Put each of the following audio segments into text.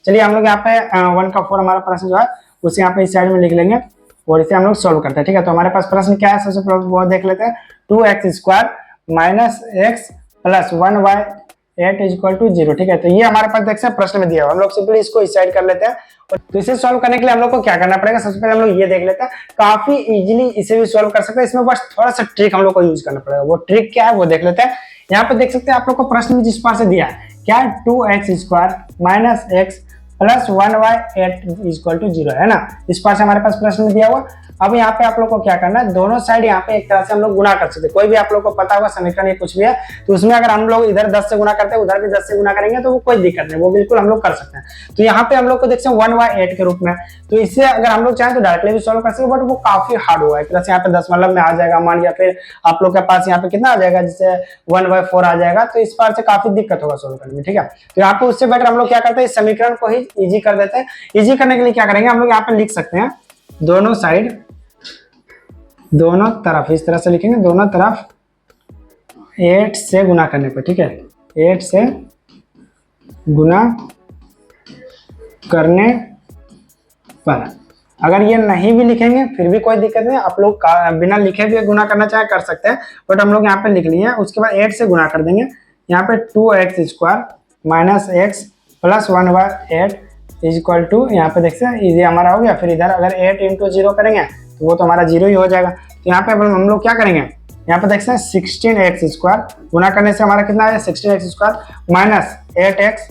चलिए हम लोग यहाँ पे 1 का 4 हमारा प्रश्न जो है उसे यहाँ पे इस साइड में लिख लेंगे और इसे हम लोग सोल्व करते हैं। ठीक है, तो हमारे पास प्रश्न क्या है, सबसे पहले वो देख लेते हैं। 2x² minus X plus 1y8 equal to 0। ठीक है, तो ये हमारे पास देख सकते हैं प्रश्न में दिया हुआ, हम लोग सिंपली इसको इस साइड कर लेते हैं। तो इसे सॉल्व करने के लिए हम लोग को क्या करना पड़ेगा, सबसे पहले हम लोग ये देख लेते हैं। काफी इजीली इसे भी सॉल्व कर सकते हैं, इसमें बस थोड़ा सा ट्रिक हम लोग को यूज करना पड़ेगा। वो ट्रिक क्या है वो देख लेते हैं। यहाँ पे देख सकते हैं आप लोग को प्रश्न में जिस पार से दिया है क्या है, 2x² minus X plus 1y8 equal to 0 है ना, इस पार से हमारे पास प्रश्न में दिया हुआ। अब यहाँ पे आप लोग को क्या करना है, दोनों साइड यहाँ पे एक तरह से हम लोग गुना कर सकते हैं। कोई भी आप लोग को पता होगा समीकरण या कुछ भी है तो उसमें अगर हम लोग इधर 10 से गुना करते हैं उधर भी 10 से गुना करेंगे तो वो कोई दिक्कत नहीं, वो बिल्कुल हम लोग कर सकते हैं। तो यहाँ पे हम लोग को देखते हैं 1y8 के रूप में, तो इससे अगर हम लोग चाहें तो डायरेक्टली भी सॉल्व कर सकते हैं, बट वो काफी हार्ड होगा। एक तरह से यहाँ पे 10 मतलब में आ जाएगा मान, या फिर आप लोग के पास यहाँ पे कितना आ जाएगा, जैसे 1/4 आ जाएगा, तो इस पार से काफी दिक्कत होगा सॉल्व करने में। ठीक है, तो यहाँ पे उससे बेटर हम लोग क्या करते हैं, इस समीकरण को ही इजी कर देते हैं। इजी करने के लिए क्या करेंगे, हम लोग यहाँ पे लिख सकते हैं दोनों साइड, दोनों तरफ इस तरह से लिखेंगे, दोनों तरफ 8 से गुना करने पर। ठीक है, 8 से गुना करने पर। अगर ये नहीं भी लिखेंगे फिर भी कोई दिक्कत नहीं, आप लोग बिना लिखे भी गुना करना चाहे कर सकते हैं, बट हम लोग यहाँ पे लिख लिए हैं। उसके बाद 8 से गुना कर देंगे, यहाँ पे 2x² minus X plus 1y8 equal to, यहाँ पे देखते हैं इजी हमारा हो गया। फिर इधर अगर 8 इंटू 0 करेंगे तो वो तो हमारा 0 ही हो जाएगा। तो यहाँ पे हम लोग क्या करेंगे, यहाँ पे देखते हैं 16x² गुना करने से हमारा कितना है, 16x² माइनस 8x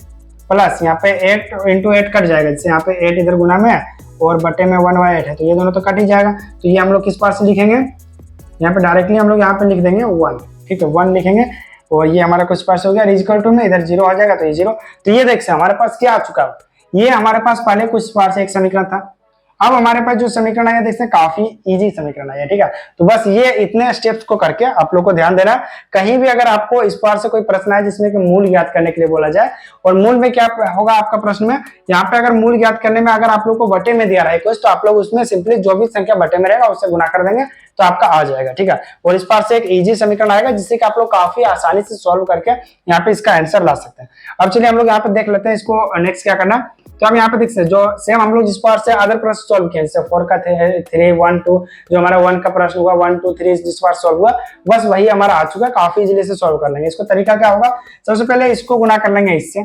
प्लस यहाँ पे 8 इंटू 8 कट जाएगा, जैसे यहाँ पे 8 इधर गुना में है और बटे में 1y8 है, तो ये दोनों तो कट ही जाएगा। तो ये हम लोग किस पास से लिखेंगे, यहाँ पे डायरेक्टली हम लोग यहाँ पे लिख देंगे 1। ठीक है, 1 लिखेंगे और ये हमारा कुछ पास हो गया, इक्वल टू में इधर 0 आ जाएगा तो ये 0। तो ये देखते हैं हमारे पास क्या आ चुका है, ये हमारे पास पहले कुछ पार से एक समीकरण था, अब हमारे पास जो समीकरण आया देखते हैं काफी इजी समीकरण आया। ठीक है, तो बस ये इतने स्टेप्स को करके आप लोग को ध्यान देना। कहीं भी अगर आपको इस पार से कोई प्रश्न आए जिसमें कि मूल ज्ञात करने के लिए बोला जाए, और मूल में क्या होगा आपका प्रश्न में, यहाँ पे अगर मूल ज्ञात करने में अगर आप लोग को बटे में दिया रहा है कुछ, तो आप लोग उसमें सिंपली जो भी संख्या बटे में रहेगा उससे गुना कर देंगे तो आपका आ जाएगा। ठीक है, और इस पार से एक इजी समीकरण आएगा जिससे कि आप लोग काफी आसानी से सॉल्व करके यहाँ पे इसका आंसर ला सकते हैं। अब चलिए हम लोग यहाँ पे देख लेते हैं इसको नेक्स्ट क्या करना। तो हम यहाँ पे देख सकते हैं जो सेम हम लोग जिस पार से अदर प्रश्न सॉल्व किए, जैसे 4 का 3 1 2, जो हमारा 1 का प्रश्न हुआ 1 2 3 जिस बार सॉल्व हुआ, बस वही हमारा आ चुका है। काफी इजीली से सॉल्व कर लेंगे। इसको तरीका क्या होगा, सबसे पहले इसको गुना कर लेंगे इससे,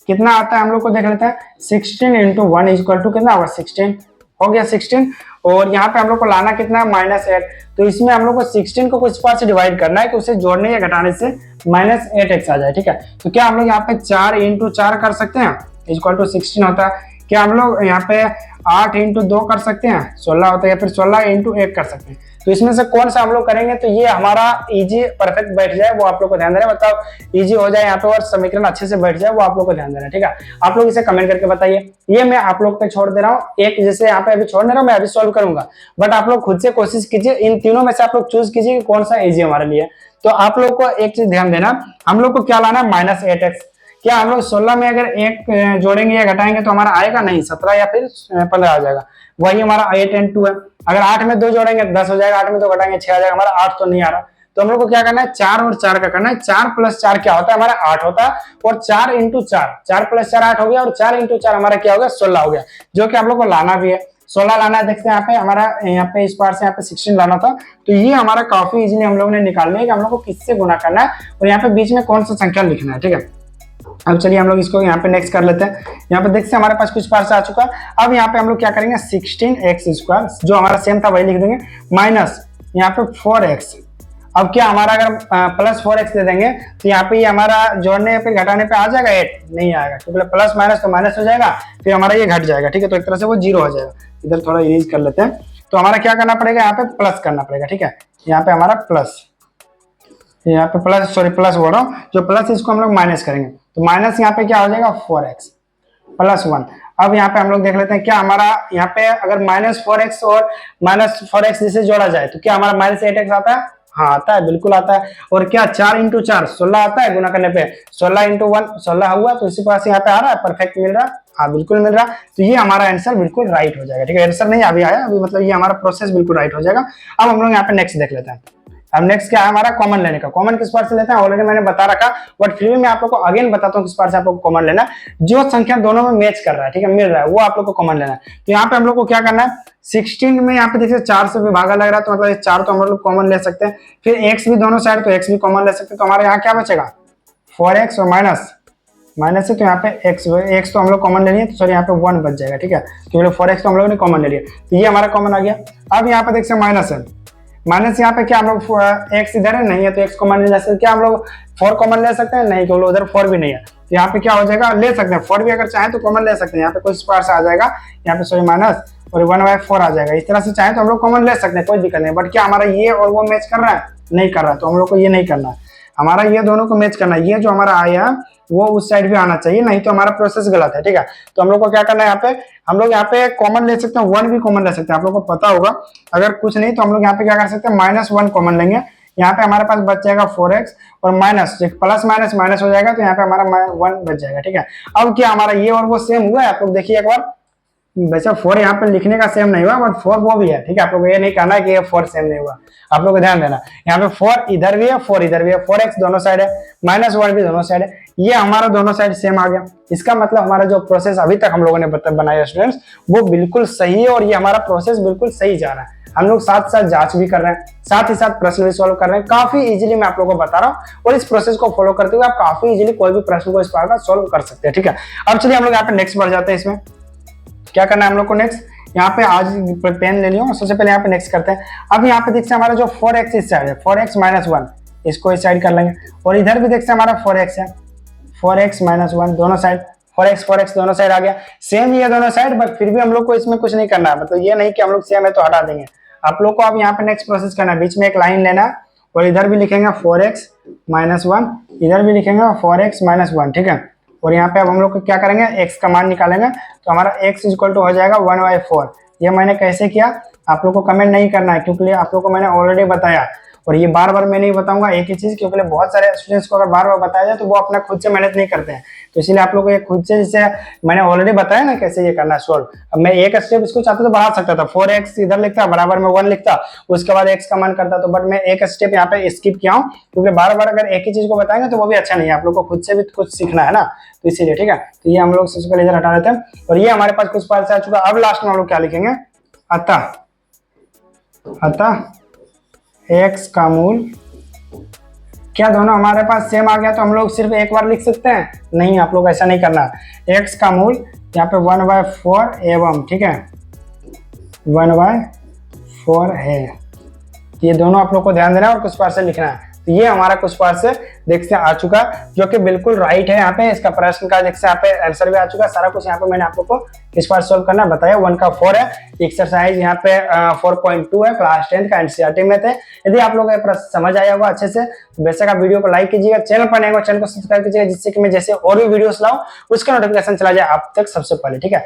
कितना आता है हम लोग को देख लेते हैं। 16 इंटू 1 इक्वल टू कितना होगा, 16 हो गया 16। और यहाँ पे हम लोग को लाना कितना है, -8। तो इसमें हम लोग को 16 को कुछ पार से डिवाइड करना है कि उसे जोड़ने या घटाने से -8x आ जाए। ठीक है, तो क्या हम लोग यहाँ पे 4 इंटू 4 कर सकते हैं, इक्वल टू 16 होता है। क्या हम लोग यहाँ पे 8 इंटू 2 कर सकते हैं, 16 होता है, या फिर 16 इंटू 1 कर सकते हैं। तो इसमें से कौन सा हम लोग करेंगे तो ये हमारा इजी परफेक्ट बैठ जाए, वो आप लोग को ध्यान देना, मतलब इजी हो जाए यहाँ पे और समीकरण अच्छे से बैठ जाए, वो आप लोग को ध्यान देना। ठीक है, आप लोग इसे कमेंट करके बताइए। ये मैं आप लोग पे छोड़ दे रहा हूँ, एक जैसे यहाँ पे अभी छोड़ दे रहा हूँ, मैं अभी सॉल्व करूंगा, बट आप लोग खुद से कोशिश कीजिए, इन तीनों में से आप लोग चूज कीजिए कि कौन सा इजी हमारे लिए। तो आप लोग को एक चीज ध्यान देना, हम लोग को क्या लाना है, -8x। क्या हम लोग 16 में अगर 1 जोड़ेंगे या घटाएंगे तो हमारा आएगा नहीं, 17 या फिर 15 आ जाएगा, वही हमारा 8 and 2 है। अगर 8 में 2 जोड़ेंगे 10 हो जाएगा, 8 में 2 घटाएंगे 6 आ जाएगा, हमारा 8 तो नहीं आ रहा। तो हम लोग को क्या करना है, 4 और 4 का करना है। 4 प्लस 4 क्या होता है, हमारा 8 होता है, और 4 इंटू 4, 4 प्लस 4 8 हो गया, और 4 इंटू 4 हमारा क्या हो गया, 16 हो गया, जो कि आप लोग को लाना भी है। 16 लाना है, देखते हैं यहाँ पे हमारा, यहाँ पे इस पार से यहाँ पे 16 लाना था। तो ये हमारा काफी इजीली हम लोग ने निकालना है कि हम लोग को किससे गुना करना है और यहाँ पे बीच में कौन सा संख्या लिखना है। ठीक है, अब चलिए हम लोग इसको यहाँ पे नेक्स्ट कर लेते हैं। यहाँ पे देखते हैं हमारे पास कुछ पार से आ चुका है। अब यहाँ पे हम लोग क्या करेंगे, 16x² जो हमारा सेम था वही लिख देंगे, माइनस यहाँ पे 4x। अब क्या हमारा अगर प्लस 4x दे देंगे तो यहाँ पे ये हमारा जोड़ने या फिर घटाने पे आ जाएगा 8, नहीं आएगा, क्योंकि प्लस माइनस तो माइनस हो जाएगा, फिर हमारा ये घट जाएगा। ठीक है, तो एक तरह से वो 0 हो जाएगा। इधर थोड़ा इरेज कर लेते हैं। तो हमारा क्या करना पड़ेगा, यहाँ पे प्लस करना पड़ेगा। ठीक है, यहाँ पे हमारा प्लस, यहाँ पे प्लस, सॉरी प्लस बोल रहा हूँ, जो प्लस इसको हम लोग माइनस करेंगे, तो माइनस यहाँ पे क्या हो जाएगा, 4x प्लस 1। अब यहाँ पे हम लोग देख लेते हैं क्या हमारा, यहाँ पे अगर -4x और -4x जिसे जोड़ा जाए तो क्या हमारा -8x आता है, हाँ आता है, बिल्कुल आता है। और क्या 4 इंटू 4 16 आता है, गुना करने पे 16 इंटू 1 16 हुआ, तो इसी पास यहाँ पे आ रहा है, परफेक्ट मिल रहा है, हाँ बिल्कुल मिल रहा है। तो ये हमारा आंसर बिल्कुल राइट हो जाएगा। ठीक है, आंसर नहीं अभी आया, अभी मतलब ये हमारा प्रोसेस बिल्कुल राइट हो जाएगा। अब हम लोग यहाँ पे नेक्स्ट देख लेते हैं। अब नेक्स्ट क्या है हमारा कॉमन लेने का। कॉमन किस पार्ट से लेते हैं ऑलरेडी मैंने बता रखा, बट फिर भी मैं आप लोग को अगेन बताता हूँ किस पार्ट से आप लोग को कॉमन लेना है। जो संख्या दोनों में मैच कर रहा है, ठीक है, मिल रहा है, वो आप लोग को कॉमन लेना है। तो यहाँ पे हम लोग को क्या करना है, 16 में यहाँ पे देखिए 4 से विभागा लग रहा है, तो मतलब 4 तो हम लोग कॉमन ले सकते हैं। फिर x भी दोनों साइड, तो x भी कॉमन ले सकते हैं। तो हमारे यहाँ क्या बचेगा 4x और माइनस माइनस है, तो यहाँ पे x तो हम लोग कॉमन ले लिए, तो सॉरी यहाँ पे 1 बच जाएगा, ठीक है, क्योंकि 4x तो हम लोग ने कॉमन ले लिया, तो ये हमारा कॉमन आ गया। अब यहाँ पे देख सकते माइनस है, माइनस यहाँ पे क्या हम लोग x इधर है नहीं है, तो x कॉमन ले सकते हैं। क्या हम लोग 4 कॉमन ले सकते हैं, नहीं, क्योंकि उधर 4 भी नहीं है, तो यहाँ पे क्या हो जाएगा, ले सकते हैं 4 भी, अगर चाहे तो कॉमन ले सकते हैं। यहाँ पे कुछ पार्ट से आ जाएगा, यहाँ पे सॉरी माइनस और 1/4 आ जाएगा। इस तरह से चाहे तो हम लोग कॉमन ले सकते हैं, कोई दिक्कत नहीं। बट क्या हमारा ये और वो मैच कर रहा है, नहीं कर रहा है, तो हम लोग को ये नहीं करना है, हमारा ये दोनों को मैच करना है। ये जो हमारा आया वो उस साइड भी आना चाहिए, नहीं तो हमारा प्रोसेस गलत है, ठीक है। तो हम लोग को क्या करना है, यहाँ पे हम लोग यहाँ पे कॉमन ले सकते हैं, 1 भी कॉमन ले सकते हैं, आप लोग को पता होगा। अगर कुछ नहीं तो हम लोग यहाँ पे क्या कर सकते हैं, -1 कॉमन लेंगे। यहाँ पे हमारे पास बच जाएगा 4x और माइनस प्लस माइनस माइनस हो जाएगा, तो यहाँ पे हमारा 1 बच जाएगा, ठीक है। अब क्या हमारा ये और वो सेम हुआ है, आप लोग देखिए एक बार, वैसे 4 यहाँ पे लिखने का सेम नहीं हुआ, बट 4 वो भी है, ठीक है। आप लोग ये नहीं कहना कि ये 4 सेम नहीं हुआ, आप लोग को ध्यान देना। यहाँ पे 4 इधर भी है, 4 इधर भी है, 4x दोनों साइड है, -1 भी दोनों साइड है, ये हमारा दोनों साइड सेम आ गया। इसका मतलब हमारा जो प्रोसेस अभी तक हम लोगों ने बनाया स्टूडेंट्स, वो बिल्कुल सही है और ये हमारा प्रोसेस बिल्कुल सही जा रहा है। हम लोग साथ साथ जांच भी कर रहे हैं, साथ ही साथ प्रश्न भी सॉल्व कर रहे हैं, काफी इजीली मैं आप लोगों को बता रहा हूँ। और इस प्रोसेस को फॉलो करते हुए आप काफी इजीली कोई भी प्रश्न को इस प्रकार का सॉल्व कर सकते हैं, ठीक है। अब चलिए हम लोग यहाँ पे नेक्स्ट बढ़ जाते हैं। इसमें क्या करना है हम लोग को, नेक्स्ट यहाँ पे आज पेन ले लियो, सबसे पहले यहाँ पे नेक्स्ट करते हैं। अब यहाँ पे देखते हैं हमारा जो 4x इस साइड है, 4x - 1 इसको इस साइड कर लेंगे, और इधर भी देखते हैं हमारा 4x है, 4x - 1 दोनों साइड, 4x दोनों साइड आ गया, सेम ही है दोनों साइड, बट फिर भी हम लोग को इसमें कुछ नहीं करना है, मतलब ये नहीं कि हम लोग सेम है तो हटा देंगे। आप लोग को अब यहाँ पे नेक्स्ट प्रोसेस करना है, बीच में एक लाइन लेना है और इधर भी लिखेंगे 4x - 1, इधर भी लिखेंगे 4x - 1, ठीक है। और यहाँ पे अब हम लोग क्या करेंगे, x का मान निकालेंगे, तो हमारा x = हो जाएगा 1/4। ये मैंने कैसे किया आप लोग को कमेंट नहीं करना है, क्योंकि आप लोग को मैंने ऑलरेडी बताया, और ये बार बार मैं नहीं बताऊंगा एक ही चीज, क्योंकि बहुत सारे स्टूडेंट्स को अगर बार बार बताया जाए तो वो अपना खुद से मेहनत नहीं करते हैं। तो इसलिए आप लोग को खुद से, जैसे मैंने ऑलरेडी बताया ना कैसे ये करना है सॉल्व। अब मैं एक स्टेप इसको चाहता तो बढ़ा सकता था, 4x इधर लिखता बराबर में 1 लिखता, उसके बाद x का मान करता, तो बट मैं एक स्टेप यहाँ पे स्किप किया हूँ, क्योंकि बार बार अगर एक ही चीज को बताएंगे तो वो भी अच्छा नहीं है, आप लोग को खुद से भी कुछ सीखना है ना, तो इसीलिए, ठीक है। तो ये हम लोग सबसे पहले इधर हटा देते हैं, और ये हमारे पास कुछ पार्ट से आ चुका। अब लास्ट में हम लोग क्या लिखेंगे, अतः x का मूल, क्या दोनों हमारे पास सेम आ गया तो हम लोग सिर्फ एक बार लिख सकते हैं, नहीं, आप लोग ऐसा नहीं करना। x का मूल यहाँ पे 1/4 एवं, ठीक है, 1/4 है, ये दोनों आप लोग को ध्यान देना है और कुछ पार्ट से लिखना है। तो ये हमारा कुछ पार्ट से देखते आ चुका, जो कि बिल्कुल राइट है। यहाँ पे इसका प्रश्न का देखते यहाँ पे आंसर भी आ चुका, सारा कुछ यहाँ पे मैंने आप लोग को इस पार्ट सॉल्व करना बताया। 1 का 4 है, एक्सरसाइज यहाँ पे 4.2 है, क्लास 10 का एनसीईआरटी में थे। यदि आप लोग प्रश्न समझ आया होगा अच्छे से तो बेशक आप वीडियो को लाइक कीजिएगा, चैनल पर नए हो चैनल को सब्सक्राइब कीजिएगा, जिससे कि मैं जैसे और भी वीडियोस लाऊं उसका नोटिफिकेशन चला जाए आप तक सबसे पहले, ठीक है।